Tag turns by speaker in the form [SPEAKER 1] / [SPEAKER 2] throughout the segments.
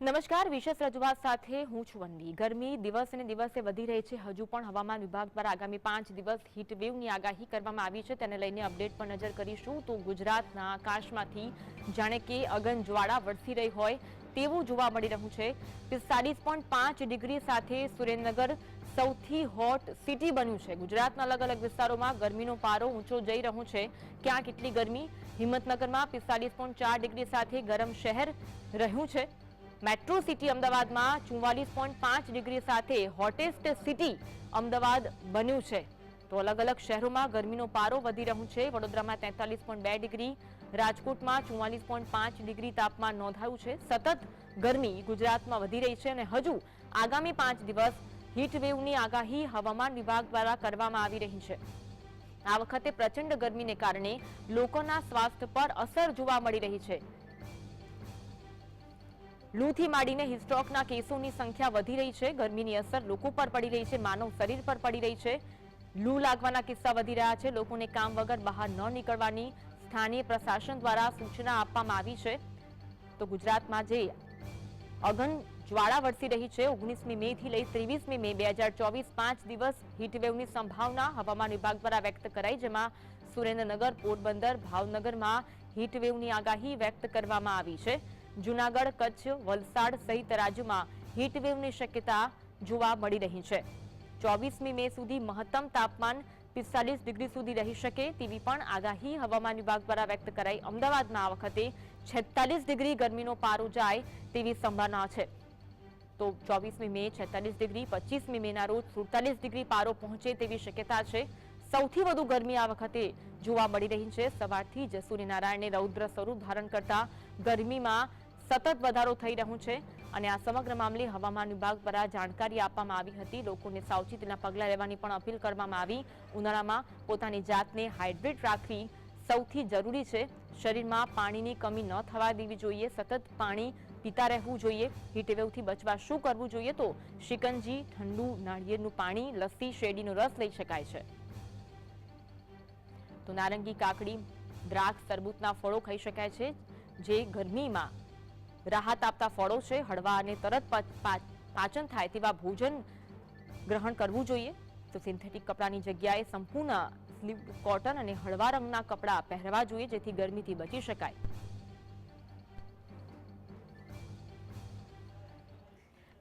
[SPEAKER 1] નમસ્કાર, વિશેષ રજૂઆત સાથે હું છું વનવી। ગરમી દિવસે ને દિવસે વધી રહી છે। હજુ પણ હવામાન વિભાગ દ્વારા આગામી 5 દિવસ હીટવેવની આગાહી કરવામાં આવી છે। તેને લઈને અપડેટ પર નજર કરીશું તો ગુજરાતના આકાશમાંથી જાણે કે અગનજ્વાળા વરસી રહી હોય તેવું જોવા મળી રહ્યું છે। 45.5 ડિગ્રી સાથે સુરેન્દ્રનગર સૌથી હોટ સિટી બન્યું છે। ગુજરાતના અલગ અલગ વિસ્તારોમાં ગરમીનો પારો ઊંચો જઈ રહ્યો છે। ક્યાં કેટલી ગરમી? હિંમતનગરમાં 45.4 ડિગ્રી સાથે ગરમ શહેર રહ્યું છે। મેટ્રો સિટી અમદાવાદમાં 44.5 ડિગ્રી સાથે હોટેસ્ટ સિટી અમદાવાદ બન્યું છે। તો અલગ અલગ શહેરોમાં ગરમીનો પારો વધી રહ્યો છે। વડોદરામાં 43.2 ડિગ્રી, રાજકોટમાં 44.5 ડિગ્રી તાપમાન નોંધાયું છે। સતત ગરમી ગુજરાતમાં વધી રહી છે અને હજુ આગામી 5 દિવસ હીટવેવની આગાહી હવામાન વિભાગ દ્વારા કરવામાં આવી રહી છે। આ વખતે પ્રચંડ ગરમીને કારણે લોકોના સ્વાસ્થ્ય પર અસર જોવા મળી રહી છે। લૂથી માંડીને હિસ્ટ્રોકના કેસોની સંખ્યા વધી રહી છે। ગરમીની અસર લોકો પર પડી રહી છે, માનવ શરીર પર પડી રહી છે। લૂ લાગવાના કિસ્સા વધી રહ્યા છે। લોકોને કામ વગર બહાર ન નીકળવાની સ્થાનીય પ્રશાસન દ્વારા સૂચના આપવામાં આવી છે। તો ગુજરાતમાં જે અગન જ્વાળા વરસી રહી છે, 19મી મે થી લઈ 23મી મે 2024 5 દિવસ હીટવેવની સંભાવના હવામાન વિભાગ દ્વારા વ્યક્ત કરાઈ, જેમાં સુરેન્દ્રનગર, પોરબંદર, ભાવનગરમાં હીટવેવની આગાહી વ્યક્ત કરવામાં આવી છે। જૂનાગઢ, કચ્છ, વલસાડ સહિત રાજ્યમાં હીટવેવની શક્યતા જોવા મળી રહી છે। 24મી મે સુધી મહત્તમ તાપમાન 45 ડિગ્રી સુધી રહી શકે તેવી પણ આગાહી હવામાન વિભાગ દ્વારા વ્યક્ત કરાઈ। અમદાવાદમાં આ વખતે 46 ડિગ્રી ગરમીનો પારો જાય તેવી સંભાવના છે। તો 24મી મે 46 ડિગ્રી, 25મી મેના રોજ 47 ડિગ્રી પારો પહોંચે તેવી શક્યતા છે। સૌથી વધુ ગરમી આ વખતે જોવા મળી રહી છે। સવારથી જ સૂર્યનારાયણને રૌદ્ર સ્વરૂપ ધારણ કરતા ગરમીમાં સતત વધારો થઈ રહ્યો છે અને આ સમગ્ર મામલે હવામાન વિભાગ દ્વારા જાણકારી આપવામાં આવી હતી। લોકોને સાવચેતીના પગલાં લેવાની પણ અપીલ કરવામાં આવી। ઉનાળામાં પોતાની જાતને હાઇડ્રેટ રાખવી સૌથી જરૂરી છે। શરીરમાં પાણીની કમી ન થવા દેવી જોઈએ। સતત પાણી પીતા રહેવું જોઈએ। હીટવેવથી બચવા શું કરવું જોઈએ? તો શિકંજી, ઠંડુ નાળિયેરનું પાણી, લસ્સી, શેરડીનો રસ લઈ શકાય છે। તો નારંગી, કાકડી, દ્રાક્ષ, તરબૂચના ફળો ખાઈ શકાય છે, જે ગરમીમાં રાહત આપતા ફળો છે। હળવા અને તરત પાચન થાય તેવા ભોજન ગ્રહણ કરવું જોઈએ। તો સિન્થેટિક કપડાની જગ્યાએ સંપૂર્ણ સ્લીવ કોટન અને હળવા રંગના કપડાં પહેરવા જોઈએ, જેથી ગરમીથી બચી શકાય।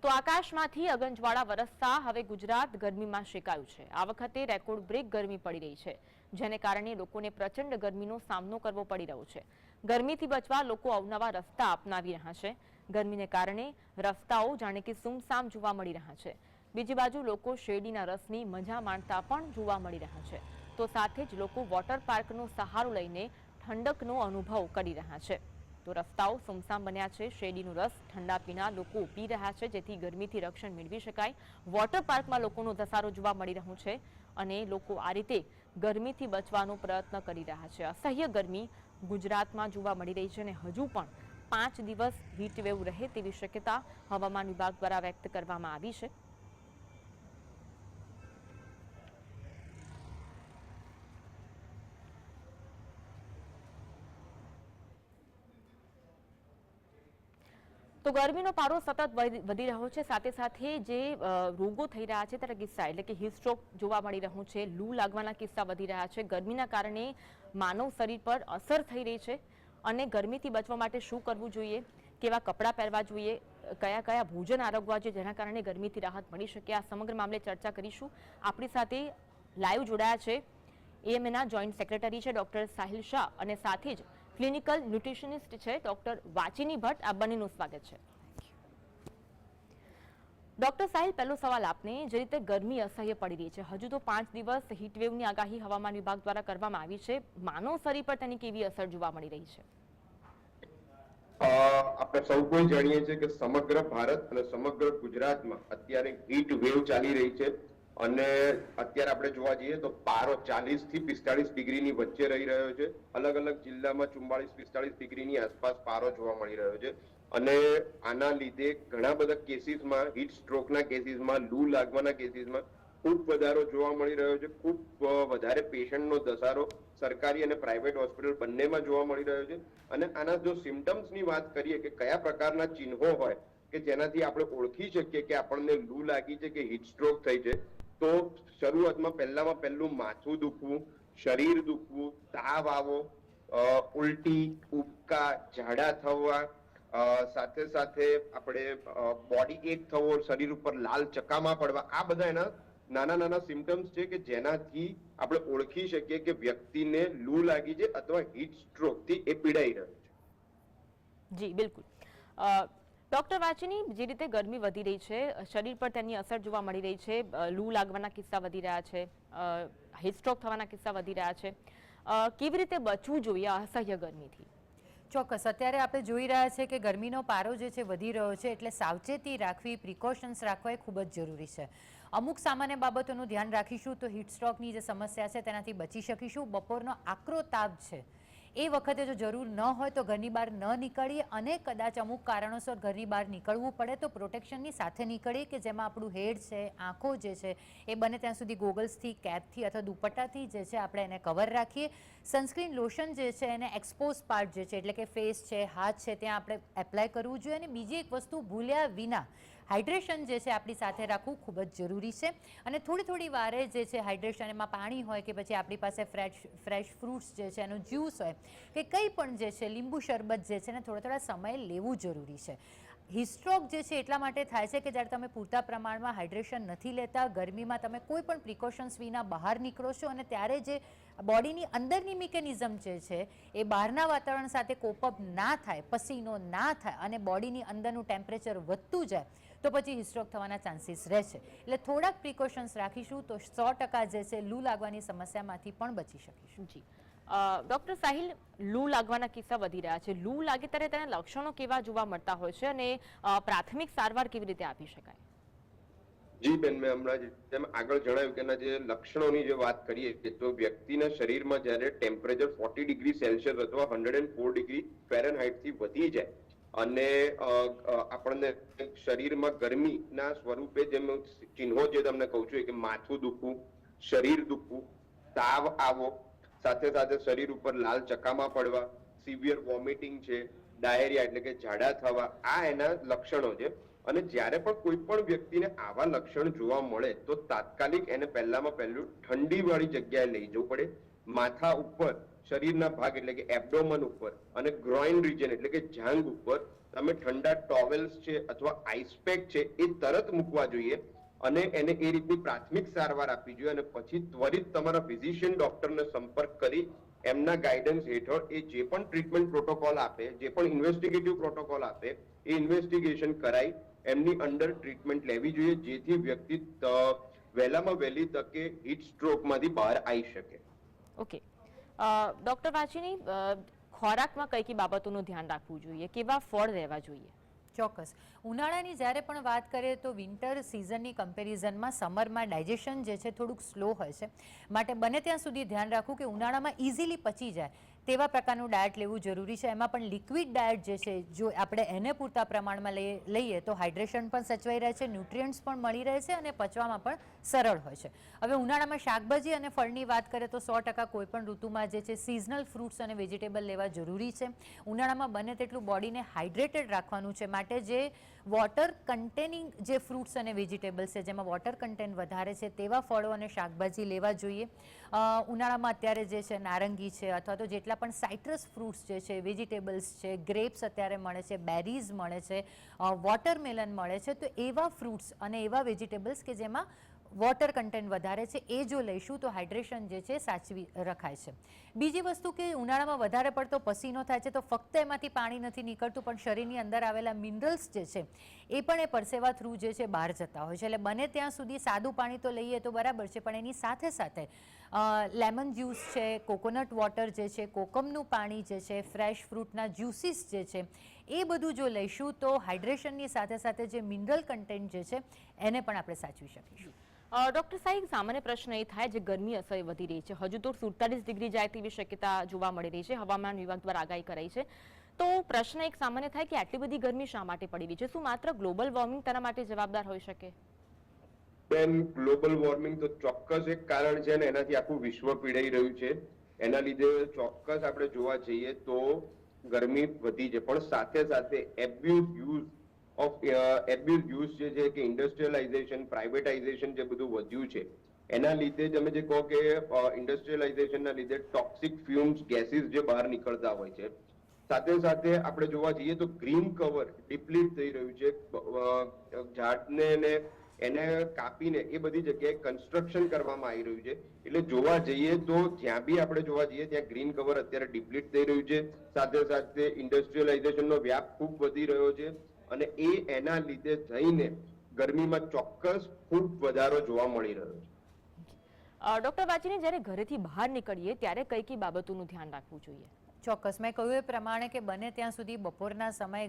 [SPEAKER 1] તો આકાશમાંથી અગનજ્વાળા વરસતા હવે ગુજરાત ગરમીમાં શેકાયું છે। આ વખતે રેકોર્ડ બ્રેક ગરમી પડી રહી છે, જેને કારણે લોકોને પ્રચંડ ગરમીનો સામનો કરવો પડી રહ્યો છે। ગરમીથી બચવા લોકો અવનવા રસ્તા અપનાવી રહ્યા છે। ગરમીને કારણે રસ્તાઓ જાણે કે સુમસામ જોવા મળી રહ્યા છે। બીજી બાજુ લોકો શેરડીના રસની મજા માણતા પણ જોવા મળી રહ્યા છે। તો સાથે જ લોકો વોટર પાર્કનો સહારો લઈને ઠંડકનો અનુભવ કરી રહ્યા છે। તો રસ્તાઓ સુમસામ બન્યા છે। શેરડીનો રસ, ઠંડા પીણા લોકો પી રહ્યા છે, જેથી ગરમીથી રક્ષણ મેળવી શકાય। વોટર પાર્કમાં લોકોનો ધસારો જોવા મળી રહ્યો છે અને લોકો આ રીતે ગરમીથી બચવાનો પ્રયત્ન કરી રહ્યા છે। અસહ્ય ગરમી ગુજરાતમાં જોવા મળી રહી છે અને હજુ પણ 5 દિવસ હીટવેવ રહે તેવી શક્યતા હવામાન વિભાગ દ્વારા વ્યક્ત કરવામાં આવી છે। તો ગરમીનો પારો સતત વધી રહ્યો છે। સાથે સાથે જે રોગો થઈ રહ્યા છે તેના કિસ્સા એટલે કે હીટસ્ટ્રોક જોવા મળી રહ્યું છે, લૂ લાગવાના કિસ્સા વધી રહ્યા છે। ગરમીના કારણે માનવ શરીર પર અસર થઈ રહી છે અને ગરમીથી બચવા માટે શું કરવું જોઈએ, કેવા કપડાં પહેરવા જોઈએ, કયા કયા ભોજન આરોગવા જોઈએ જેના કારણે ગરમીથી રાહત મળી શકે, આ સમગ્ર મામલે ચર્ચા કરીશું। આપણી સાથે લાઈવ જોડાયા છે એએમએના જોઈન્ટ સેક્રેટરી છે ડોક્ટર સાહિલ શાહ અને સાથે જ ક્લિનિકલ ન્યુટ્રિશનિસ્ટ છે ડોક્ટર વાચિની ભટ્ટ। આ બંનેનું સ્વાગત છે। ડોક્ટર સાહિલ, પહેલો સવાલ આપને, જે રીતે ગરમી અસહ્ય પડી રહી છે, હજુ તો 5 દિવસ હીટવેવની આગાહી હવામાન વિભાગ દ્વારા કરવામાં આવી છે, માનવ શરીર પર તેની કેવી અસર જોવા મળી રહી છે?
[SPEAKER 2] આપણે સૌ કોઈ જાણીએ છીએ કે સમગ્ર ભારત અને સમગ્ર ગુજરાતમાં અત્યારે હીટ વેવ ચાલી રહી છે અને અત્યારે આપણે જોવા જઈએ તો પારો 40 થી 45 ડિગ્રીની વચ્ચે રહી રહ્યો છે। અલગ અલગ જિલ્લામાં 44-45 ડિગ્રીની આસપાસ પારો જોવા મળી રહ્યો છે અને આના લીધે ઘણા બધા કેસીસમાં, હીટ સ્ટ્રોકના કેસીસમાં, લૂ લાગવાના કેસીસમાં ખૂબ વધારો જોવા મળી રહ્યો છે। ખૂબ વધારે પેશન્ટનો ધસારો સરકારી અને પ્રાઇવેટ હોસ્પિટલ બંનેમાં જોવા મળી રહ્યો છે અને આના જો સિમ્ટમ્સની વાત કરીએ કે કયા પ્રકારના ચિહ્નો હોય કે જેનાથી આપણે ઓળખી શકીએ કે આપણને લૂ લાગી છે કે હીટ સ્ટ્રોક થઈ છે, તો શરૂઆતમાં પહેલું માથું દુખવું, શરીર દુખવું, તાવ આવો, ઉલટી, ઉબકા, ઝાડા થવા, સાથે સાથે આપણે બોડી એક થવો, શરીર ઉપર લાલ ચકામા પડવા, આ બધા એના નાના નાના સિમ્ટમ્સ છે કે જેનાથી આપણે ઓળખી શકીએ કે વ્યક્તિને લૂ લાગી છે અથવા હીટ સ્ટ્રોક થી એ પીડાઈ રહ્યો છે.
[SPEAKER 1] જી બિલકુલ. ડોક્ટર વાચીની, જે રીતે ગરમી વધી રહી છે, શરીર પર તેની અસર જોવા મળી રહી છે, લૂ લાગવાના કિસ્સા વધી રહ્યા છે, હીટ સ્ટ્રોક થવાના કિસ્સા વધી રહ્યા છે, કેવી રીતે બચવું જોઈએ અસહ્ય ગરમીથી?
[SPEAKER 3] ચોક્કસ, અત્યારે આપણે જોઈ રહ્યા છે કે ગરમીનો પારો જે છે વધી રહ્યો છે, એટલે સાવચેતી રાખવી, પ્રિકોશન્સ રાખવા એ ખૂબ જ જરૂરી છે. અમુક સામાન્ય બાબતોનું ધ્યાન રાખીશું તો હીટ સ્ટ્રોકની જે સમસ્યા છે તેનાથી બચી શકીશું. બપોરનો આકરો તાપ છે એ વખતે જો જરૂર ન હોય તો ઘરની બહાર ન નીકળીએ, અને કદાચ અમુક કારણોસર ઘરની બહાર નીકળવું પડે તો પ્રોટેક્શનની સાથે નીકળીએ કે જેમાં આપણું હેડ છે, આંખો જે છે એ બને ત્યાં સુધી ગોગલ્સથી, કેપથી અથવા દુપટ્ટાથી જે છે આપણે એને કવર રાખીએ. સનસ્ક્રીન લોશન જે છે એને એક્સપોઝ પાર્ટ જે છે એટલે કે ફેસ છે, હાથ છે, ત્યાં આપણે એપ્લાય કરવું જોઈએ. અને બીજી એક વસ્તુ ભૂલ્યા વિના હાઇડ્રેશન જે છે આપણી સાથે રાખવું ખૂબ જ જરૂરી છે. અને થોડી વારે જે છે હાઇડ્રેશન, એમાં પાણી હોય કે પછી આપણી પાસે ફ્રેશ ફ્રૂટ્સ જે છે એનો જ્યુસ હોય કે કંઈ પણ જે છે, લીંબુ શરબત જે છે ને થોડા સમયે લેવું જરૂરી છે. હીટ સ્ટ્રોક જે છે એટલા માટે થાય છે કે જ્યારે તમે પૂરતા પ્રમાણમાં હાઇડ્રેશન નથી લેતા, ગરમીમાં તમે કોઈ પણ પ્રિકોશન્સ વિના બહાર નીકળો છો, અને ત્યારે જે બોડીની અંદરની મિકેનિઝમ જે છે એ બહારના વાતાવરણ સાથે કોપઅપ ના થાય, પસીનો ના થાય અને બોડીની અંદરનું ટેમ્પરેચર વધતું જાય તો પછી હીટ સ્ટ્રોક થવાના ચાન્સીસ રહે છે. એટલે થોડાક પ્રિકોશન્સ રાખીશું તો 100% જે છે લૂ લાગવાની સમસ્યામાંથી પણ બચી શકીશું.
[SPEAKER 1] જી ડોક્ટર સાહિલ, લૂ લાગવાના કિસ્સા વધી રહ્યા છે. લૂ લાગે ત્યારે તેના લક્ષણો કેવા જોવા મળતા હોય છે અને પ્રાથમિક સારવાર કેવી રીતે આપી શકાય?
[SPEAKER 2] જી બેન, મેં હમણાં જેમ આગળ જણાવ્યું કે એના જે લક્ષણોની જે વાત કરીએ તો વ્યક્તિના શરીરમાં જ્યારે ટેમ્પરેચર 40 ડિગ્રી સેલ્સિયસ અથવા 104 ડિગ્રી ફેરનહાઇટ થી વધી જાય અને આપણને શરીરમાં ગરમીના સ્વરૂપે જેમ ચિહ્નો જે તમને કહું છું કે માથું દુખવું, શરીર દુખવું, તાવ આવો, સાથે સાથે શરીર ઉપર લાલ ચકામા પડવા, સિવિયર વોમિટિંગ છે, ડાયરિયા એટલે કે ઝાડા થવા, આ એના લક્ષણો છે. અને જ્યારે પણ કોઈ પણ વ્યક્તિને આવા લક્ષણ જોવા મળે તો તાત્કાલિક એને પહેલું ઠંડી વાળી જગ્યાએ લઈ જવું પડે. માથા ઉપર, શરીરના ભાગ એટલે કે એબ્ડોમન ઉપર અને ગ્રોઇન રિજન એટલે કે જાંઘ ઉપર તમે ઠંડા ટોવેલ્સ છે અથવા આઈસ પેક છે એ તરત મૂકવા જોઈએ અને એને એ રીતની પ્રાથમિક સારવાર આપવી જોઈએ. અને પછી ત્વરિત તમારા ફિઝિશિયન ડોક્ટરને સંપર્ક કરી એમના ગાઈડન્સ હેઠળ એ જે પણ ટ્રીટમેન્ટ પ્રોટોકોલ આપે, જે પણ ઇન્વેસ્ટિગેટિવ પ્રોટોકોલ આપે એ ઇન્વેસ્ટિગેશન કરાઈ એમની અંડર ટ્રીટમેન્ટ લેવી જોઈએ, જેથી વ્યક્તિ વહેલામાં વહેલી તકે હીટ સ્ટ્રોકમાંથી બહાર આવી શકે.
[SPEAKER 1] ઓકે ડોક્ટર વાચીની, ખોરાકમાં કઈ કઈ બાબતોનું ધ્યાન રાખવું જોઈએ, કેવા ફળ લેવા જોઈએ?
[SPEAKER 3] ચોક્કસ, ઉનાળાની જ્યારે પણ વાત કરીએ તો વિન્ટર સિઝનની કમ્પેરિઝનમાં સમરમાં ડાયજેશન જે છે થોડુંક સ્લો હોય છે, માટે બને ત્યાં સુધી ધ્યાન રાખવું કે ઉનાળામાં ઇઝીલી પચી જાય તેવા પ્રકારનું ડાયટ લેવું જરૂરી છે. એમાં પણ લિક્વિડ ડાયટ જે છે જો આપણે એને પૂરતા પ્રમાણમાં લઈએ તો હાઇડ્રેશન પણ સચવાઈ રહે છે, ન્યુટ્રિયન્ટ્સ પણ મળી રહે છે અને પચવામાં પણ સરળ હોય છે. હવે ઉનાળામાં શાકભાજી અને ફળની વાત કરીએ તો 100% કોઈ પણ ઋતુમાં જે છે સિઝનલ ફ્રૂટ્સ અને વેજીટેબલ લેવા જરૂરી છે. ઉનાળામાં બને તેટલું બોડીને હાઇડ્રેટેડ રાખવાનું છે, માટે જે વોટર કન્ટેનિંગ જે ફ્રૂટ્સ અને વેજીટેબલ્સ છે જેમાં વોટર કન્ટેન્ટ વધારે છે તેવા ફળો અને શાકભાજી લેવા જોઈએ. ઉનાળામાં અત્યારે જે છે નારંગી છે અથવા તો જેટલા પણ સાઇટ્રસ ફ્રૂટ્સ જે છે, વેજીટેબલ્સ છે, ગ્રેપ્સ અત્યારે મળે છે, બેરીઝ મળે છે, વોટરમેલન મળે છે, તો એવા ફ્રૂટ્સ અને એવા વેજીટેબલ્સ કે જેમાં વોટર કન્ટેન્ટ વધારે છે એ જો લઈશું તો હાઇડ્રેશન જે છે સાચવી રખાય છે. બીજી વસ્તુ કે ઉનાળામાં વધારે પડતો પસીનો થાય છે તો ફક્ત એમાંથી પાણી નથી નીકળતું, પણ શરીરની અંદર આવેલા મિનરલ્સ જે છે એ પણ એ પરસેવા થ્રુ જે છે બહાર જતા હોય છે. એટલે બને ત્યાં સુધી સાદું પાણી તો લઈએ તો બરાબર છે, પણ એની સાથે સાથે લેમન જ્યુસ છે, કોકોનટ વોટર જે છે, કોકમનું પાણી જે છે, ફ્રેશ ફ્રૂટના જ્યુસીસ જે છે એ બધું જો લઈશું તો હાઇડ્રેશનની સાથે સાથે જે મિનરલ કન્ટેન્ટ જે છે એને પણ આપણે સાચવી શકીશું.
[SPEAKER 1] ડોક્ટર સાહેબ, સામાન્ય પ્રશ્ન એ થાય જે ગરમી અસર વધી રહી છે, હજુ તો 47 ડિગ્રી જાય તેવી શક્યતા જોવા મળી રહી છે, હવામાન વિભાગ દ્વારા આગાહી કરાઈ છે. તો પ્રશ્ન એક સામાન્ય થાય કે આટલી બધી ગરમી શા માટે પડી રહી છે? શું માત્ર ગ્લોબલ વોર્મિંગ તેના માટે જવાબદાર હોઈ શકે?
[SPEAKER 2] બેન, ગ્લોબલ વોર્મિંગ તો ચોક્કસ એક કારણ છે અને એનાથી આખું વિશ્વ પીડાઈ રહ્યું છે. એના લીધે ચોક્કસ આપણે જોવા જઈએ તો ગરમી વધી છે, પણ સાથે સાથે abuse use of abuse use જે છે કે ઇન્ડસ્ટ્રીયલાઇઝેશન, પ્રાઇવેટાઇઝેશન જે બધું વધ્યું છે એના લીધે તમે જે કહો કે ઇન્ડસ્ટ્રીયલાઇઝેશનના લીધે ટોક્સિક ફ્યુમ્સ, ગેસીસ જે બહાર નીકળતા હોય છે, સાથે સાથે આપણે જોવા જઈએ તો ગ્રીન કવર ડિપ્લીટ થઈ રહ્યું છે. ઝાડને ને એને કાપીને એ બધી જગ્યાએ કન્સ્ટ્રક્શન કરવામાં આવી રહ્યું છે. એટલે જોવા જઈએ તો જ્યાં બી આપણે જોવા જઈએ ત્યાં ગ્રીન કવર અત્યારે ડિપ્લીટ થઈ રહ્યું છે. સાથે સાથે ઇન્ડસ્ટ્રીયલાઇઝેશનનો વ્યાપ ખૂબ વધી રહ્યો છે અને એના લીધે થઈને ગરમીમાં ચોક્કસ ખૂબ વધારો જોવા મળી રહ્યો છે.
[SPEAKER 1] ડોક્ટર વાચીને જ્યારે ઘરેથી બહાર નીકળીએ ત્યારે કઈ કઈ બાબતોનું ધ્યાન રાખવું જોઈએ?
[SPEAKER 3] ચોક્કસ મેં કહ્યું એ પ્રમાણે કે બને ત્યાં સુધી બપોરના સમયે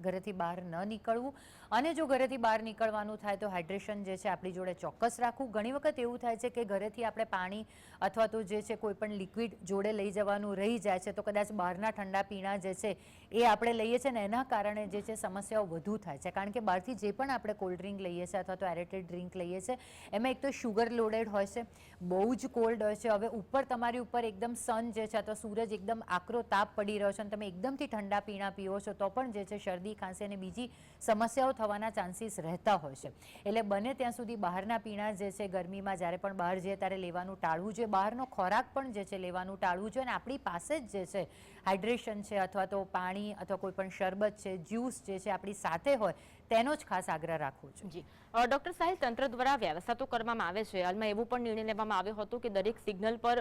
[SPEAKER 3] ઘરેથી બહાર ન નીકળવું, અને જો ઘરેથી બહાર નીકળવાનું થાય તો હાઇડ્રેશન જે છે આપણી જોડે ચોક્કસ રાખવું. ઘણી વખત એવું થાય છે કે ઘરેથી આપણે પાણી અથવા તો જે છે કોઈ પણ લિક્વિડ જોડે લઈ જવાનું રહી જાય છે, તો કદાચ બહારના ઠંડા પીણા જે છે એ આપણે લઈએ છીએ ને એના કારણે જે છે સમસ્યાઓ વધુ થાય છે. કારણ કે બહારથી જે પણ આપણે કોલ્ડ ડ્રિંક લઈએ છીએ અથવા તો એરેટેડ ડ્રિંક લઈએ છીએ એમાં એક તો શુગર લોડેડ હોય છે, બહુ જ કોલ્ડ હોય છે. હવે ઉપર તમારી ઉપર એકદમ સન જે છે અથવા સૂરજ એકદમ આકરો તાપ પડી રહ્યો છે અને તમે એકદમથી ઠંડા પીણા પીઓ છો તો પણ જે છે શરદી, ખાંસી અને બીજી સમસ્યાઓ થવાના ચાન્સીસ રહેતા હોય છે. એટલે બને ત્યાં સુધી બહારના પીણા જે છે ગરમીમાં જ્યારે પણ બહાર જઈએ ત્યારે લેવાનું ટાળવું જોઈએ. બહારનો ખોરાક પણ જે છે લેવાનું ટાળવું જોઈએ અને આપણી પાસે જ જે છે હાઇડ્રેશન છે અથવા તો પાણી અથવા કોઈ પણ શરબત છે, જ્યુસ જે છે આપણી સાથે હોય તેનો જ ખાસ આગ્રહ રાખવો છે.
[SPEAKER 1] જી ડોક્ટર સાહેબ, તંત્ર દ્વારા વ્યવસ્થા તો કરવામાં આવે છે. હાલમાં એવું પણ નિર્ણય લેવામાં આવ્યો હતો કે દરેક સિગ્નલ પર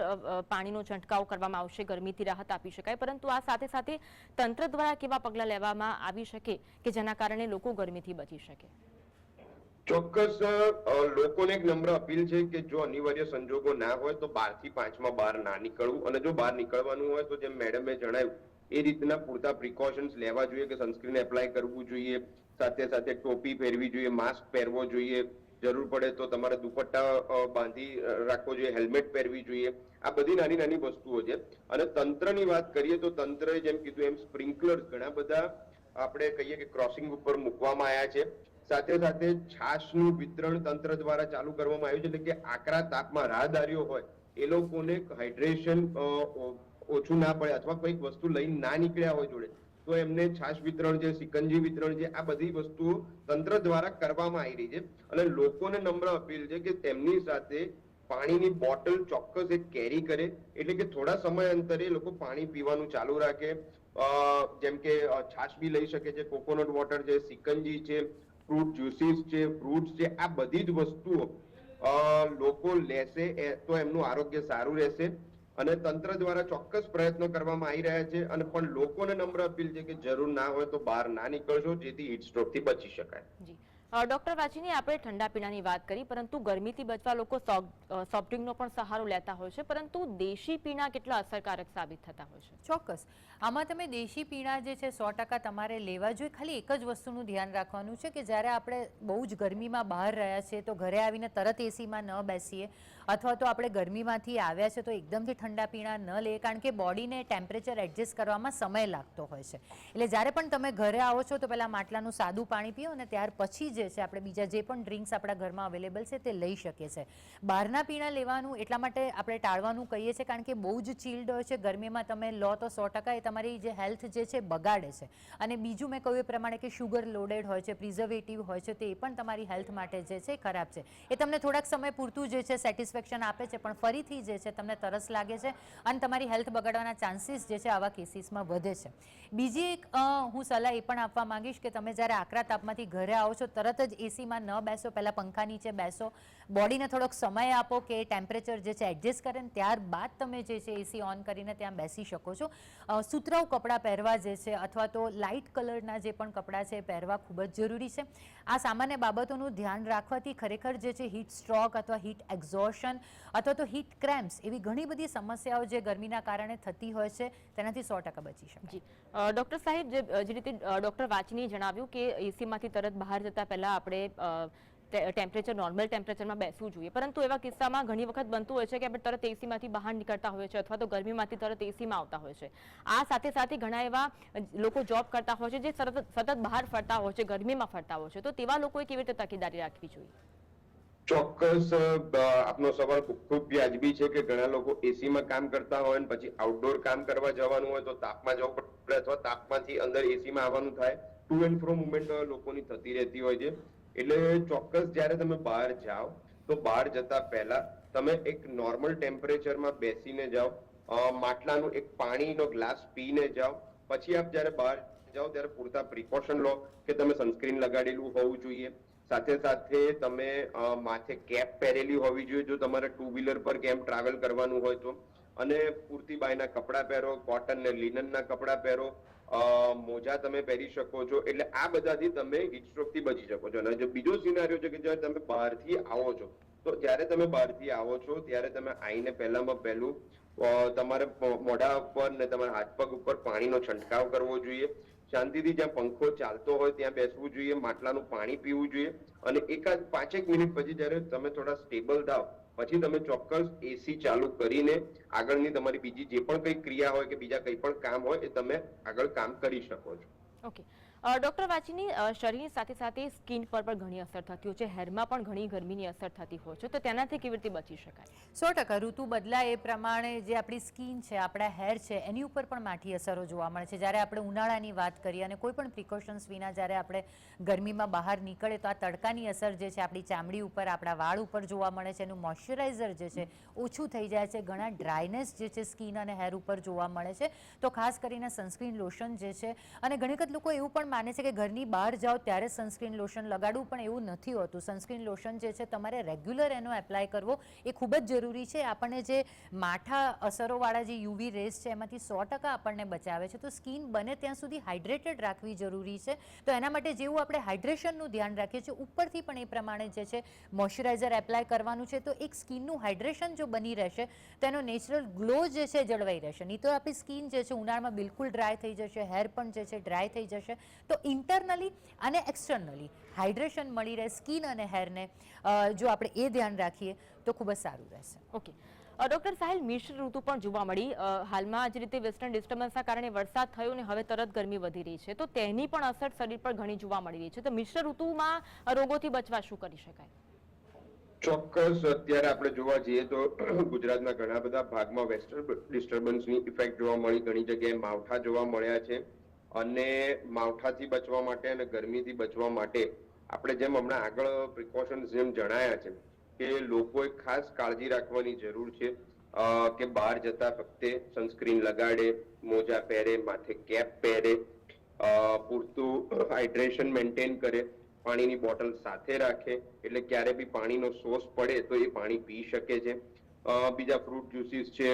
[SPEAKER 1] પાણીનો છંટકાવ કરવામાં આવશે, ગરમીથી રાહત આપી શકાય, પરંતુ આ સાથે સાથે તંત્ર દ્વારા કેવા પગલાં લેવામાં આવી શકે કે જેના કારણે લોકો ગરમીથી બચી શકે?
[SPEAKER 2] ચોક્કસ લોકોને એક નમ્ર અપીલ છે કે જો અનિવાર્ય સંજોગો ના હોય તો 12 થી 5 બહાર ના નીકળવું, અને જો બહાર નીકળવાનું હોય તો જેમ મેડમે જણાવ્યું એ રીતના પૂરતા પ્રિકોશન્સ લેવા જોઈએ કે સનસ્ક્રીન એપ્લાય કરવું જોઈએ, સાથે સાથે ટોપી પહેરવી જોઈએ, માસ્ક પહેરવો જોઈએ, જરૂર પડે તો તમારે દુપટ્ટા બાંધી રાખવો જોઈએ, હેલ્મેટ પહેરવી જોઈએ. આ બધી નાની નાની વસ્તુઓ છે. અને તંત્રની વાત કરીએ તો તંત્રએ જેમ કીધું એમ સ્પ્રિંકલર્સ ઘણા બધા આપણે કહીએ કે ક્રોસિંગ ઉપર મૂકવામાં આવ્યા છે. સાથે સાથે છાશનું વિતરણ તંત્ર દ્વારા ચાલુ કરવામાં આવ્યું છે, એટલે કે આકરા તાપમાં રાહદારીઓ હોય એ લોકોને હાઇડ્રેશન ઓછું ના પડે અથવા કોઈક વસ્તુ લઈને ના નીકળ્યા હોય જોડે તો એમને છાશ વિતરણ છે, સિકંજી વિતરણ છે, આ બધી વસ્તુઓ તંત્ર દ્વારા કરવામાં આવી રહી છે. અને લોકોને નમ્ર અપીલ છે કે તેમની સાથે પાણીની બોટલ ચોક્કસ એક કેરી કરે, એટલે કે થોડા સમય અંતરે લોકો પાણી પીવાનું ચાલુ રાખે. જેમ કે છાશ બી લઈ શકે છે, કોકોનટ વોટર છે, સિકંજી છે, ફ્રૂટ જ્યુસીસ છે, ફ્રૂટ્સ છે, આ બધી જ વસ્તુઓ લોકો લેશે તો એમનું આરોગ્ય સારું રહેશે. અને તંત્ર દ્વારા ચોક્કસ પ્રયત્નો કરવામાં આવી રહ્યા છે. અને પણ લોકોને નમ્ર અપીલ છે કે જરૂર ના હોય તો બહાર ના નીકળશો, જેથી હીટ સ્ટ્રોક થી બચી શકાય.
[SPEAKER 1] જી ડોક્ટર વાચીની આપણે ઠંડા પીણાની વાત કરી, પરંતુ ગરમીથી બચવા લોકો સોફ્ટ ડ્રિંકનો પણ સહારો લેતા હોય છે, પરંતુ દેશી પીણા કેટલા અસરકારક સાબિત થતા હોય છે?
[SPEAKER 3] ચોક્કસ આમાં તમે દેશી પીણા જે છે 100% તમારે લેવા જોઈએ. ખાલી એક જ વસ્તુનું ધ્યાન રાખવાનું છે કે જ્યારે આપણે બહુ જ ગરમીમાં બહાર રહ્યા છીએ તો ઘરે આવીને તરત એસીમાં ન બેસીએ, અથવા તો આપણે ગરમીમાંથી આવ્યા છે તો એકદમથી ઠંડા પીણા ન લઈએ, કારણ કે બોડીને ટેમ્પરેચર એડજસ્ટ કરવામાં સમય લાગતો હોય છે. એટલે જ્યારે પણ તમે ઘરે આવો છો તો પહેલાં માટલાનું સાદું પાણી પીઓ અને ત્યાર પછી જે છે આપણે બીજા જે પણ ડ્રિંક્સ આપણા ઘરમાં અવેલેબલ છે તે લઈ શકીએ છીએ. બહારના પીણા લેવાનું એટલા માટે આપણે ટાળવાનું કહીએ છીએ કારણ કે બહુ જ ચીલ્ડ હોય છે. ગરમીમાં તમે લો તો 100% એ તમારી જે હેલ્થ જે છે બગાડે છે. અને બીજું મેં કહ્યું એ પ્રમાણે કે શુગર લોડેડ હોય છે, પ્રિઝર્વેટિવ હોય છે, તો એ પણ તમારી હેલ્થ માટે જે છે ખરાબ છે. એ તમને થોડાક સમય પૂરતું જે છે સેટિસ્ફેક્શન આપે છે, પણ ફરીથી જે છે તમને તરસ લાગે છે અને તમારી હેલ્થ બગાડવાના ચાન્સીસ જે છે આવા કેસીસમાં વધે છે. બીજી એક હું સલાહ એ પણ આપવા માંગીશ કે તમે જ્યારે આકરા તાપમાંથી ઘરે આવો છો તરત જ એસીમાં ન બેસો, પહેલાં પંખા નીચે બેસો, બોડીને થોડોક સમય આપો કે ટેમ્પરેચર જે છે એડજસ્ટ કરે, ને ત્યારબાદ તમે જે છે એસી ઓન કરીને ત્યાં બેસી શકો છો. સુતરાઉ કપડાં પહેરવા જે છે અથવા તો લાઇટ કલરના જે પણ કપડાં છે એ પહેરવા ખૂબ જ જરૂરી છે. આ સામાન્ય બાબતોનું ધ્યાન રાખવાથી ખરેખર જે છે હીટ સ્ટ્રોક અથવા હીટ એક્ઝોશન અથવા તો હીટ ક્રેમ્પ્સ એવી ઘણી બધી સમસ્યાઓ જે ગરમીના કારણે થતી હોય છે તેનાથી 100% બચી શકે.
[SPEAKER 1] જી ડોક્ટર સાહેબ, જે રીતે ડોક્ટર વાચનીએ જણાવ્યું કે એસીમાંથી તરત બહાર જતા પહેલા આપણે ટેમ્પરેચર નોર્મલ ટેમ્પરેચરમાં બેસવું જોઈએ, પરંતુ એવા કિસ્સામાં ઘણી વખત બનતું હોય છે કે આપણે તરત એસીમાંથી બહાર નીકળતા હોય છે અથવા તો ગરમીમાંથી તરત એસીમાં આવતા હોય છે. આ સાથે સાથે ઘણા એવા લોકો જોબ કરતા હોય છે જે સતત બહાર ફરતા હોય છે, ગરમીમાં ફરતા હોય છે, તો તેવા લોકોએ કેવી રીતે તકેદારી રાખવી જોઈએ?
[SPEAKER 2] ચોક્કસ આપનો સવાલ ખૂબ વ્યાજબી છે કે ઘણા લોકો એસીમાં કામ કરતા હોય અને પછી આઉટડોર કામ કરવા જવાનું હોય તો તાપમાં જવું પડે અથવા તાપમાંથી અંદર એસીમાં આવવાનું થાય. ટુ એન્ડ ફ્રો મુવમેન્ટ લોકોની થતી રહેતી હોય છે. એટલે ચોક્કસ જ્યારે તમે બહાર જાઓ તો બહાર જતા પહેલા તમે એક નોર્મલ ટેમ્પરેચરમાં બેસીને જાઓ, માટલાનું એક પાણીનો ગ્લાસ પીને જાઓ. પછી આપ જ્યારે બહાર જાઓ ત્યારે પૂરતા પ્રિકોશન લો કે તમે સનસ્ક્રીન લગાડેલું હોવું જોઈએ. સાથે સાથે તમે માથે કેપ પહેરેલી હોવી જોઈએ જો તમારે ટુ વ્હીલર પર કેમ ટ્રાવેલ કરવાનું હોય તો. અને પૂરતી બાયના કપડાં પહેરો, કોટન ને લિનનના કપડાં પહેરો, મોજા તમે પહેરી શકો છો. એટલે આ બધાથી તમે હીટસ્ટ્રોક થી બચી શકો છો. અને જો બીજો સિનારીઓ છે કે જ્યારે તમે બહારથી આવો છો તો જ્યારે તમે બહારથી આવો છો ત્યારે તમે આવીને પહેલામાં પહેલું તમારે મોઢા ઉપર ને તમારા હાથ પગ ઉપર પાણીનો છંટકાવ કરવો જોઈએ. શાંતિથી જ્યાં પંખો ચાલતો હોય ત્યાં બેસવું જોઈએ, માટલાનું પાણી પીવું જોઈએ. અને એકાદ 5 મિનિટ પછી જ્યારે તમે થોડા સ્ટેબલ થાવ પછી તમે ચોક્કસ એસી ચાલુ કરીને આગળની તમારી બીજી જે પણ કઈ ક્રિયા હોય કે બીજા કઈ પણ કામ હોય એ તમે આગળ કામ કરી શકો છો.
[SPEAKER 1] ઓકે ડોક્ટર વાચીની, શરીરની સાથે સાથે સ્કિન પર પણ ઘણી અસર થતી હોય છે, હેરમાં પણ ઘણી ગરમીની અસર થતી હોય છે, તો તેનાથી કેવી રીતે બચી શકાય?
[SPEAKER 3] 100% ઋતુ બદલાય એ પ્રમાણે જે આપણી સ્કિન છે, આપણા હેર છે, એની ઉપર પણ માઠી અસરો જોવા મળે છે. જ્યારે આપણે ઉનાળાની વાત કરીએ અને કોઈ પણ પ્રિકોશન્સ વિના જ્યારે આપણે ગરમીમાં બહાર નીકળે તો આ તડકાની અસર જે છે આપણી ચામડી ઉપર, આપણા વાળ ઉપર જોવા મળે છે. એનું મોઇશ્ચરાઇઝર જે છે ઓછું થઈ જાય છે, ઘણા ડ્રાયનેસ જે છે સ્કિન અને હેર ઉપર જોવા મળે છે. તો ખાસ કરીને સનસ્ક્રીન લોશન જે છે, અને ઘણી વખત લોકો એવું પણ માને છે કે ઘરની બહાર જાઓ ત્યારે સનસ્ક્રીન લોશન લગાડવું, પણ એવું નથી હોતું. સનસ્ક્રીન લોશન જે છે તમારે રેગ્યુલર એનો એપ્લાય કરવો એ ખૂબ જ જરૂરી છે. આપણને જે માઠા અસરોવાળા જે યુવી રેસ છે એમાંથી 100% આપણને બચાવે છે. તો સ્કિન બને ત્યાં સુધી હાઇડ્રેટેડ રાખવી જરૂરી છે. તો એના માટે જેવું આપણે હાઇડ્રેશનનું ધ્યાન રાખીએ છીએ, ઉપરથી પણ એ પ્રમાણે જે છે મોઇશ્ચરાઇઝર એપ્લાય કરવાનું છે. તો એક સ્કિનનું હાઇડ્રેશન જો બની રહેશે તો એનો નેચરલ ગ્લો જે છે જળવાઈ રહેશે. નહીં તો આપણી સ્કિન જે છે ઉનાળામાં બિલકુલ ડ્રાય થઈ જશે, હેર પણ જે છે ડ્રાય થઈ જશે. તો ઇન્ટરનલી અને એક્સટર્નલી હાઇડ્રેશન મળી રહે સ્કિન અને હેરને, જો આપણે એ ધ્યાન રાખીએ તો ખૂબ જ સારું રહેશે.
[SPEAKER 1] ઓકે ડોક્ટર સાહેલ, મિશ્ર ઋતુ પણ જોવા મળી. હાલમાં જે રીતે વેસ્ટર્ન ડિસ્ટર્બન્સના કારણે વરસાદ થયો અને હવે તરત ગરમી વધી રહી છે, તો તેની પણ અસર શરીર પર ઘણી જોવા મળી રહી છે. તો મિશ્ર ઋતુમાં રોગોથી બચવા શું કરી શકાય?
[SPEAKER 2] ચોક્કસ અત્યારે આપણે જોવા જઈએ તો ગુજરાતના ઘણા બધા ભાગમાં વેસ્ટર્ન ડિસ્ટર્બન્સની ઇફેક્ટ જોવા મળી. ઘણી જગ્યાએ માવઠા જોવા મળ્યા છે. અને માવઠાથી બચવા માટે અને ગરમીથી બચવા માટે આપણે જેમ હમણાં આગળ પ્રિકોશન્સ જેમ જણાયા છે કે લોકોએ ખાસ કાળજી રાખવાની જરૂર છે કે બહાર જતા વખતે સનસ્ક્રીન લગાડે, મોજા પહેરે, માથે કેપ પહેરે, પૂરતું હાઇડ્રેશન મેન્ટેન કરે, પાણીની બોટલ સાથે રાખે એટલે ક્યારે બી પાણીનો સોર્સ પડે તો એ પાણી પી શકે છે. બીજા ફ્રૂટ જ્યુસીસ છે,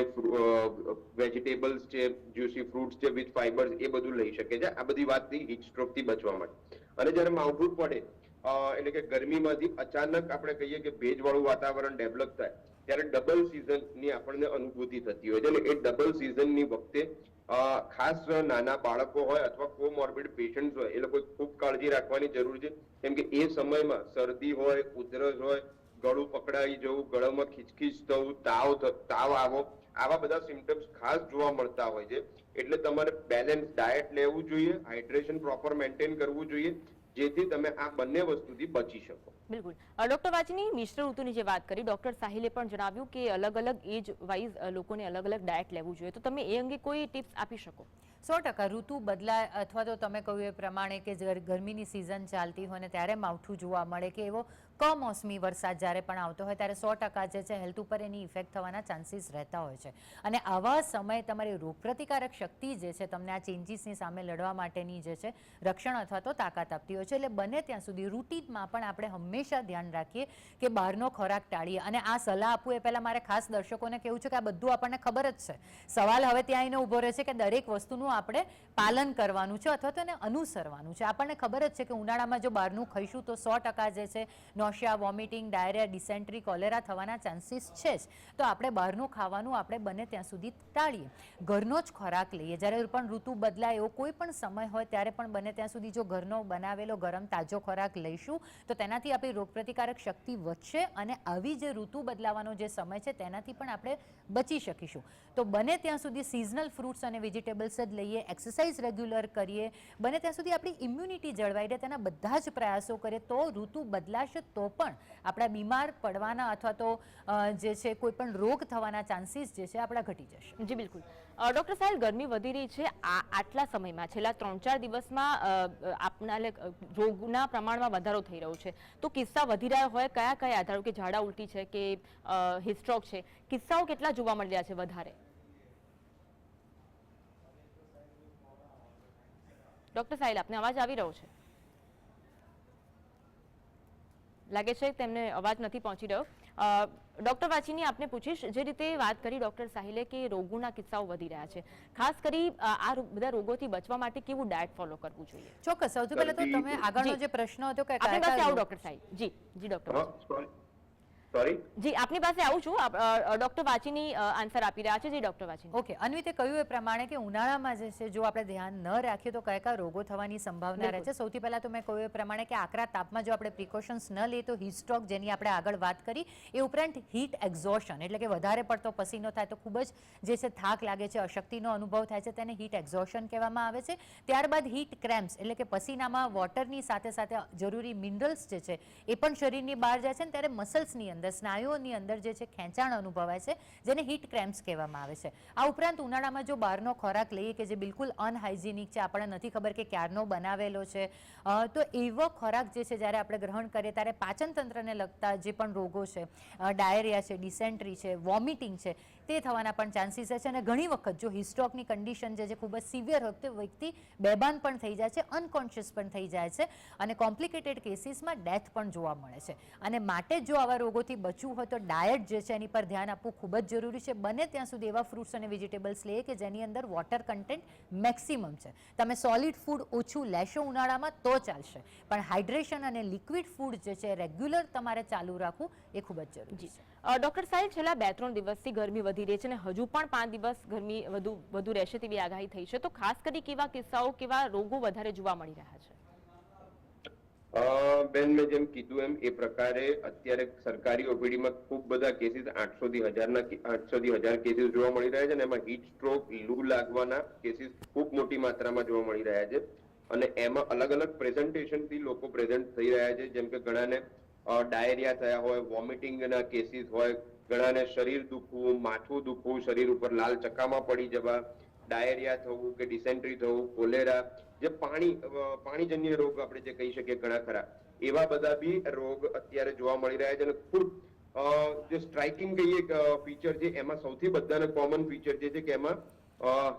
[SPEAKER 2] વેજીટેબલ્સ છે, જ્યુસી ફ્રૂટ્સ છે વિથ ફાઈબર્સ, એ બધું લઈ શકે છે. આ બધી વાતથી હીટ સ્ટ્રોક થી બચવા માટે. અને જ્યારે માવઠું પડે એટલે કે ગરમીમાંથી અચાનક આપણે કહીએ કે ભેજવાળું વાતાવરણ ડેવલપ થાય ત્યારે ડબલ સિઝનની આપણને અનુભૂતિ થતી હોય છે. અને એ ડબલ સિઝનની વખતે ખાસ નાના બાળકો હોય અથવા કોમોર્બિડ પેશન્ટ્સ હોય એ લોકો ખૂબ કાળજી રાખવાની જરૂર છે. કેમ કે એ સમયમાં શરદી હોય, ઉધરસ હોય, ગળું પકડાઈ જવું, ગળામાં ખીચખીચ થવું, તાવ આવો, આવા બધા સિમ્ટમ્સ ખાસ જોવા મળતા હોય છે. એટલે તમારે બેલેન્સ ડાયટ લેવું જોઈએ, હાઇડ્રેશન પ્રોપર મેન્ટેન કરવું જોઈએ, જેથી તમે આ બંને વસ્તુથી બચી શકો.
[SPEAKER 1] બિલકુલ. ડોક્ટર વાચીની, મિશ્ર ઋતુની જે વાત કરી, ડોક્ટર સાહિલે પણ જણાવ્યું કે અલગ અલગ એજ વાઇઝ લોકોને અલગ અલગ ડાયટ લેવું જોઈએ. તો તમે એ અંગે કોઈ ટિપ્સ આપી શકો?
[SPEAKER 3] 100% ઋતુ બદલાય અથવા તો તમે કહ્યું એ પ્રમાણે કે ગરમીની સિઝન ચાલતી હોય ને ત્યારે માવઠું જોવા મળે કે એવો કમોસમી વરસાદ જ્યારે પણ આવતો હોય ત્યારે 100% જે છે હેલ્થ ઉપર એની ઇફેક્ટ થવાના ચાન્સીસ રહેતા હોય છે. અને આવા સમયે તમારી રોગપ્રતિકારક શક્તિ જે છે તમને આ ચેન્જીસની સામે લડવા માટેની જે છે રક્ષણ અથવા તો તાકાત આપતી હોય છે. એટલે બને ત્યાં સુધી રૂટીનમાં પણ આપણે હંમેશા ધ્યાન રાખીએ કે બહારનો ખોરાક ટાળીએ. અને આ સલાહ આપું એ પહેલાં મારે ખાસ દર્શકોને કહેવું છે કે આ બધું આપણને ખબર જ છે. સવાલ હવે ત્યાં આવીને ઊભો રહે છે કે દરેક વસ્તુનું આપણે પાલન કરવાનું છે અથવા તો એને અનુસરવાનું છે. આપણને ખબર જ છે કે ઉનાળામાં જો બહારનું ખાઈશું તો 100% જે છે નોશિયા, વોમિટિંગ, ડાયરિયા, ડિસેન્ટ્રી, કોલેરા થવાના ચાન્સીસ છે જ. તો આપણે બહારનું ખાવાનું આપણે બને ત્યાં સુધી ટાળીએ, ઘરનો જ ખોરાક લઈએ. જ્યારે પણ ઋતુ બદલાય એવો કોઈ પણ સમય હોય ત્યારે પણ બને ત્યાં સુધી જો ઘરનો બનાવેલો ગરમ તાજો ખોરાક લઈશું તો તેનાથી આપણી રોગપ્રતિકારક શક્તિ વધશે અને આવી જે ઋતુ બદલાવાનો જે સમય છે તેનાથી પણ આપણે બચી શકીશું. તો બને ત્યાં સુધી સિઝનલ ફ્રૂટ્સ અને વેજીટેબલ્સ જ લઈએ, એક્સરસાઇઝ રેગ્યુલર કરીએ, બને ત્યાં સુધી આપણી ઇમ્યુનિટી જળવાઈ રહે તેના બધા જ પ્રયાસો કરીએ તો ઋતુ બદલાશે તો તો પણ આપણા બીમાર પડવાના અથવા તો જે છે કોઈ પણ રોગ થવાના ચાન્સીસ જે છે આપણા ઘટી જશે.
[SPEAKER 1] જી બિલકુલ. ડોક્ટર સાહેબ, ગરમી વધી રહી છે આટલા સમયમાં, છેલ્લા 3-4 દિવસમાં આપના રોગના પ્રમાણમાં વધારો થઈ રહ્યો છે, તો કિસ્સા વધી રહ્યા હોય કયા કયા આધારો, કે ઝાડા ઉલટી છે કે હિસ્ટ્રોક છે, કિસ્સાઓ કેટલા જોવા મળી રહ્યા છે વધારે? ડોક્ટર સાહેબ, આપને અવાજ આવી રહ્યો છે? લાગે છે તેમને અવાજ નથી પહોંચી રહ્યો. ડોક્ટર વાચીની આપને પૂછીશ, જે રીતે વાત કરી ડોક્ટર સાહિલે કે રોગોના કિસ્સાઓ વધી રહ્યા છે, ખાસ કરી આ બધા રોગોથી બચવા માટે કેવું ડાયટ ફોલો કરવું જોઈએ?
[SPEAKER 3] ચોક્કસ. સૌથી પહેલા તો તમે આગળનો જે પ્રશ્ન હતો કે
[SPEAKER 1] આપની પાસે આવું ડોક્ટર સાહેબ. જી ડોક્ટર.
[SPEAKER 2] સોરી,
[SPEAKER 1] જી આપની પાસે આવું છું. ડોક્ટર વાચીની આન્સર આપી રહ્યા છે. જી ડોક્ટર વાચીની.
[SPEAKER 3] ઓકે, અન્વિતે કહ્યું એ પ્રમાણે કે ઉનાળામાં જે છે જો આપણે ધ્યાન ન રાખીએ તો કયા કયા રોગો થવાની સંભાવના રહે છે. સૌથી પહેલા તો મેં કહ્યું એ પ્રમાણે કે આકરા તાપમાં જો આપણે પ્રિકોશન્સ ન લઈએ તો હીટ સ્ટ્રોક, જેની આપણે આગળ વાત કરી, એ ઉપરાંત હીટ એક્ઝોશન, એટલે કે વધારે પડતો પસીનો થાય તો ખૂબ જ જે છે થાક લાગે છે, અશક્તિનો અનુભવ થાય છે, તેને હીટ એક્ઝોશન કહેવામાં આવે છે. ત્યારબાદ હીટ ક્રેમ્પ્સ, એટલે કે પસીનામાં વોટરની સાથે સાથે જરૂરી મિનરલ્સ જે છે એ પણ શરીરની બહાર જાય છે, અને ત્યારે મસલ્સની અંદર, સ્નાયુઓની અંદર જે છે ખેંચાણ અનુભવાય છે, જેને હીટ ક્રેમ્પ્સ કહેવામાં આવે છે. આ ઉપરાંત ઉનાળામાં જો બહારનો ખોરાક લઈએ કે જે બિલકુલ અનહાઇજેનિક છે, આપણને નથી ખબર કે ક્યારનો બનાવેલો છે, તો એવો ખોરાક જે છે જ્યારે આપણે ગ્રહણ કરીએ ત્યારે પાચન તંત્રને લગતા જે પણ રોગો છે, ડાયરિયા છે, ડિસેન્ટ્રી છે, વોમિટિંગ છે, તે થવાના પણ ચાન્સીસ છે. અને ઘણી વખત જો હિસ્ટ્રોકની કન્ડિશન જે છે ખૂબ જ સિવિયર હોય તો વ્યક્તિ બેભાન પણ થઈ જાય છે, અનકોન્શિયસ પણ થઈ જાય છે, અને કોમ્પ્લિકેટેડ કેસીસમાં ડેથ પણ જોવા મળે છે. અને માટે જો આવા રોગોથી બચવું હોય તો ડાયટ જે છે એની પર ધ્યાન આપવું ખૂબ જ જરૂરી છે. બને ત્યાં સુધી એવા ફ્રૂટ્સ અને વેજીટેબલ્સ લઈએ કે જેની અંદર વોટર કન્ટેન્ટ મેક્સિમમ છે. તમે સોલિડ ફૂડ ઓછું લેશો ઉનાળામાં તો ચાલશે, પણ હાઇડ્રેશન અને લિક્વિડ ફૂડ જે છે રેગ્યુલર તમારે ચાલુ રાખવું એ ખૂબ જ જરૂરી છે.
[SPEAKER 1] ડોક્ટર સાહેબ, છેલ્લા 2-3 દિવસથી ગરમી વધી રહી છે અને હજુ પણ 5 દિવસ ગરમી વધુ રહેશે તેવી આગાહી થઈ છે, તો ખાસ કરી કેવા કિસ્સાઓ, કેવા રોગો વધારે જોવા મળી રહ્યા છે?
[SPEAKER 2] બેન, મેં જેમ કીધું એમ એ પ્રકારે અત્યારે સરકારી ઓપીડીમાં ખૂબ બધા કેસીસ 800 થી 1000 કેસીસ જોવા મળી રહ્યા છે, અને એમાં હીટ સ્ટ્રોક, લૂ લાગવાના કેસીસ ખૂબ મોટી માત્રામાં જોવા મળી રહ્યા છે. અને એમાં અલગ અલગ પ્રેઝન્ટેશનથી લોકો પ્રેઝન્ટ થઈ રહ્યા છે, જેમ કે ઘણાને ડાયરિયા થયા હોય, વોમિટિંગના કેસીસ હોય, ઘણાને શરીર દુખવું, માથું દુખવું, શરીર ઉપર લાલ ચકામાં પડી જવા, ડાયરિયા થવું કે ડિસેન્ટ્રી થવું, કોલેરા, જે પાણીજન્ય રોગ આપણે જે કહી શકીએ ઘણા ખરા, એવા બધા બી રોગ અત્યારે જોવા મળી રહ્યા છે. અને ખૂબ જે સ્ટ્રાઇકિંગ કહીએ ફીચર છે, એમાં સૌથી બધાને કોમન ફીચર જે છે કે એમાં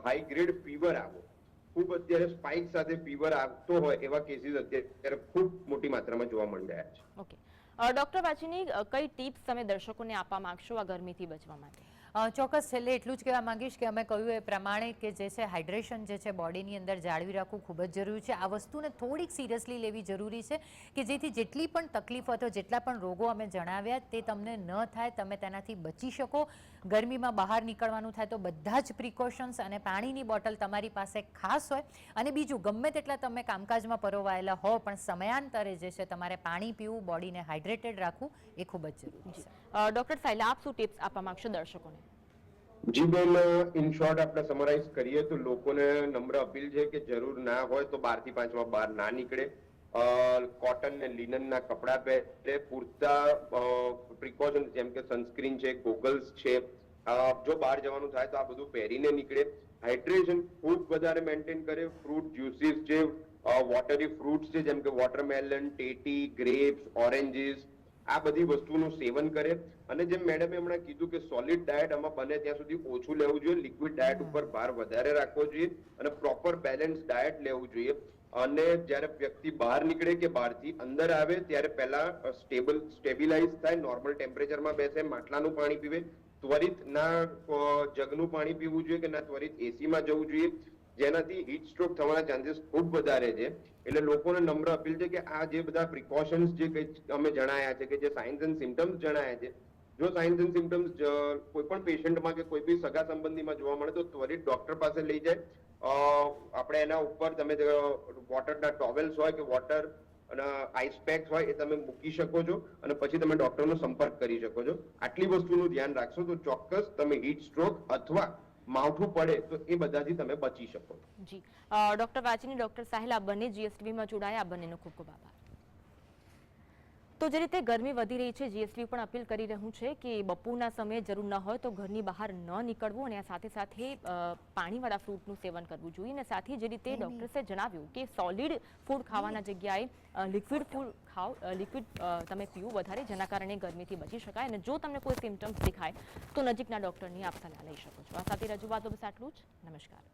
[SPEAKER 2] હાઈ ગ્રેડ ફીવર આવો, ખૂબ અત્યારે સ્પાઇક સાથે ફીવર આવતો હોય એવા કેસીસ અત્યારે ખૂબ મોટી માત્રામાં જોવા મળી રહ્યા છે.
[SPEAKER 1] ઓકે ડોક્ટર વાચીની, કઈ ટિપ્સ તમે દર્શકોને આપવા માંગશો આ ગરમીથી બચવા માટે?
[SPEAKER 3] ચોક્કસ. છેલ્લે એટલું જ કહેવા માંગીશ કે અમે કહ્યું એ પ્રમાણે કે જે છે હાઇડ્રેશન જે છે બોડીની અંદર જાળવી રાખવું ખૂબ જ જરૂરી છે. આ વસ્તુને થોડીક સિરિયસલી લેવી જરૂરી છે કે જેથી જેટલી પણ તકલીફ અથવા જેટલા પણ રોગો અમે જણાવ્યા તે તમને ન થાય, તમે તેનાથી બચી શકો. ગરમીમાં બહાર નીકળવાનું થાય તો બધા જ પ્રિકોશન્સ અને પાણીની બોટલ તમારી પાસે ખાસ હોય. અને બીજું, ગમે તેટલા તમે કામકાજમાં પરોવાયેલા હો પણ સમયાંતરે જે છે તમારે પાણી પીવું, બોડીને હાઇડ્રેટેડ રાખવું એ ખૂબ જ જરૂરી છે.
[SPEAKER 1] ડોક્ટર સાહિલા, આપ શું ટિપ્સ આપવા માંગશો દર્શકોને?
[SPEAKER 2] જી બેન, ઇન શોર્ટ આપણે સમરાઇઝ કરીએ તો લોકોને નમ્ર અપીલ છે કે જરૂર ના હોય તો 12 થી 5 માં બહાર ના નીકળે, કોટન ને લિનનના કપડા પહેરે, પૂરતા પ્રિકોશન્સ જેમ કે સનસ્ક્રીન છે, ગોગલ્સ છે, જો બહાર જવાનું થાય તો આ બધું પહેરીને નીકળે. હાઇડ્રેશન ખૂબ વધારે મેન્ટેન કરે. ફ્રૂટ જ્યુસીસ છે, વોટરી ફ્રૂટ્સ છે જેમ કે વોટરમેલન, ટેટી, ગ્રેપ્સ, ઓરેન્જીસ, આ બધી વસ્તુનું સેવન કરે. અને જેમ મેડમે હમણાં કીધું કે સોલિડ ડાયટ આમાં બને ત્યાં સુધી ઓછું લેવું જોઈએ, લિક્વિડ ડાયટ ઉપર ભાર વધારે રાખવો જોઈએ, અને પ્રોપર બેલેન્સ ડાયટ લેવું જોઈએ. અને જ્યારે વ્યક્તિ બહાર નીકળે કે બહારથી અંદર આવે ત્યારે પહેલા સ્ટેબિલાઇઝ થાય, નોર્મલ ટેમ્પરેચરમાં બેસે, માટલાનું પાણી પીવે, ત્વરિત ના જગનું પાણી પીવું જોઈએ કે ના ત્વરિત એસીમાં જવું જોઈએ, જેનાથી હીટ સ્ટ્રોક થવાના ચાન્સીસ ખૂબ વધારે છે. એટલે લોકોને નમ્ર અપીલ છે કે આ જે બધા પ્રિકોશન્સ જે અમે જણાયા છે, કે જે સાઇન્સ એન્ડ સિમ્ટમ્સ જણાયા છે, જો સાઇન્સ એન્ડ સિમ્ટમ્સ કોઈ પણ પેશન્ટમાં કે કોઈ બી સગા સંબંધીમાં જોવા મળે તો ત્વરિત ડોક્ટર પાસે લઈ જાય. આપણે એના ઉપર તમે વોટરના ટોવેલ્સ હોય કે વોટર અને આઈસ પેક્સ હોય એ તમે મૂકી શકો છો, અને પછી તમે ડોક્ટરનો સંપર્ક કરી શકો છો. આટલી વસ્તુનું ધ્યાન રાખશો તો ચોક્કસ તમે હીટ સ્ટ્રોક અથવા માવઠું પડે તો એ બધાથી તમે બચી શકો.
[SPEAKER 1] જી ડોક્ટર વાચીની, ડોક્ટર સાહિલ, આ બંને જીએસટીવીમાં જોડાયા, આ બંનેનો ખૂબ ખૂબ આભાર. તો જે રીતે ગરમી વધી રહી છે, જીએસટી પણ અપીલ કરી રહ્યું છે કે બપોરના સમયે જરૂર ન હોય તો ઘરની બહાર ન નીકળવું અને આ સાથે સાથે પાણીવાળા ફ્રૂટનું સેવન કરવું જોઈએ. અને સાથે જે રીતે ડોક્ટર્સે જણાવ્યું કે સોલિડ ફૂડ ખાવાના જગ્યાએ લિક્વિડ ફૂડ ખાઓ, લિક્વિડ તમે પીવું વધારે, જેના કારણે ગરમીથી બચી શકાય. અને જો તમને કોઈ સિમ્ટમ્સ દેખાય તો નજીકના ડોક્ટરની આપ સલાહ લઈ શકો છો. આ સાથે રજૂઆતો બસ આટલું જ. નમસ્કાર.